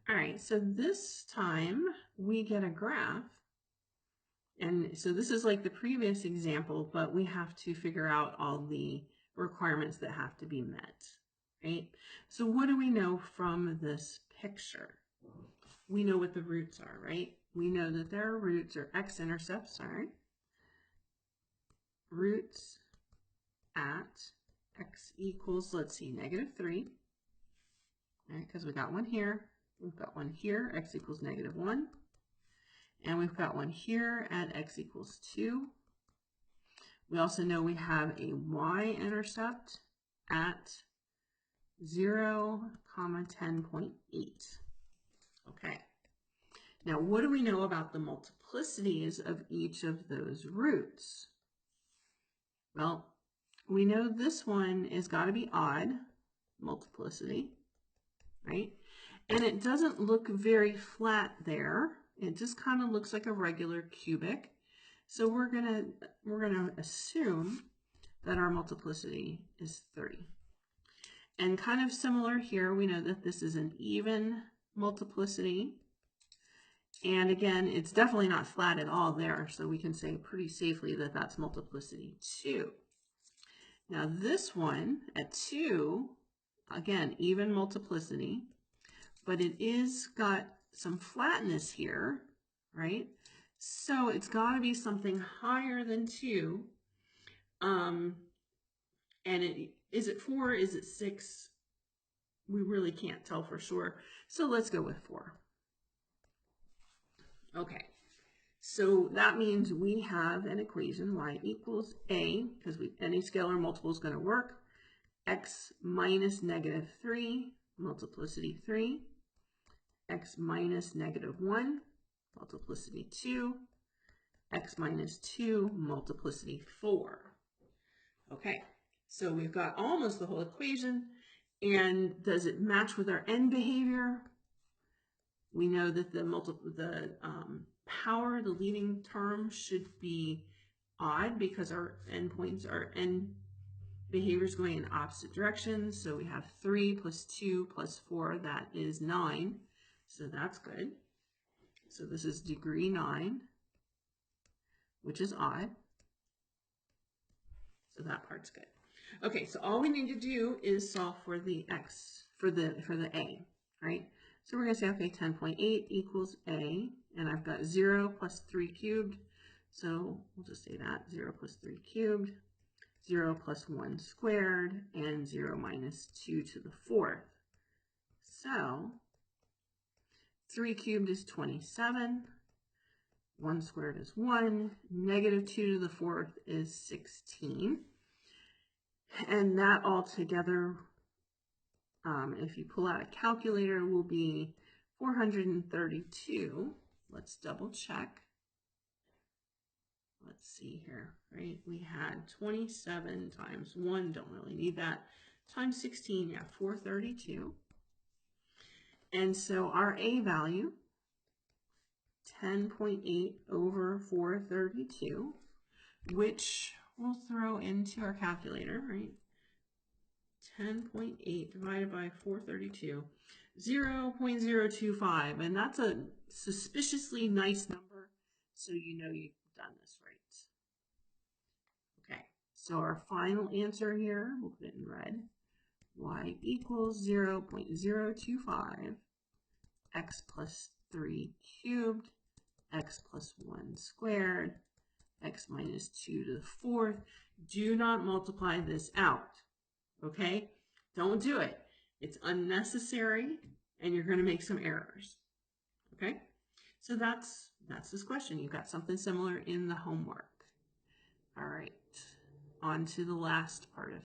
All right, so this time we get a graph. And so this is like the previous example, but we have to figure out all the requirements that have to be met, right? So what do we know from this picture? We know what the roots are, right? We know that their roots are x-intercepts, sorry. Roots at x equals, let's see, -3, right? Because we got one here, we've got one here, x equals -1. And we've got one here at x equals 2. We also know we have a y-intercept at 0, 10.8. Okay. Now, what do we know about the multiplicities of each of those roots? Well, we know this one has got to be odd multiplicity, right? And it doesn't look very flat there. It just kind of looks like a regular cubic. So we're gonna assume that our multiplicity is 3. And kind of similar here, we know that this is an even multiplicity. And again, it's definitely not flat at all there, so we can say pretty safely that that's multiplicity 2. Now this one at 2, again, even multiplicity, but it is got some flatness here, right? So it's got to be something higher than 2. And is it 4? Is it 6? We really can't tell for sure. So let's go with 4. Okay. So that means we have an equation, y equals a, because any scalar multiple is going to work, x minus -3, multiplicity 3, x minus -1, multiplicity 2, x minus 2, multiplicity 4. Okay, so we've got almost the whole equation. And does it match with our end behavior? We know that the power, the leading term, should be odd because our endpoints, our end behaviors going in opposite directions. So we have 3 plus 2 plus 4, that is 9. So that's good. So this is degree 9, which is odd. So that part's good. Okay, so all we need to do is solve for the x, for the a, right? So we're going to say, okay, 10.8 equals a, and I've got 0 plus 3 cubed. So we'll just say that, 0 plus 3 cubed, 0 plus 1 squared, and 0 minus 2 to the 4th. So 3 cubed is 27. 1 squared is 1. Negative 2 to the 4th is 16. And that all together, if you pull out a calculator, will be 432. Let's double check. Let's see here, right? We had 27 times 1, don't really need that, times 16, yeah, 432. And so our A value, 10.8 over 432, which we'll throw into our calculator, right? 10.8 divided by 432, 0.025, and that's a suspiciously nice number, so you know you've done this right. Okay, so our final answer here, we'll put it in red, y equals 0.025, x plus 3 cubed, x plus 1 squared, x minus 2 to the 4th. Do not multiply this out, okay? Don't do it. It's unnecessary, and you're going to make some errors, okay? So that's this question. You've got something similar in the homework. All right, on to the last part of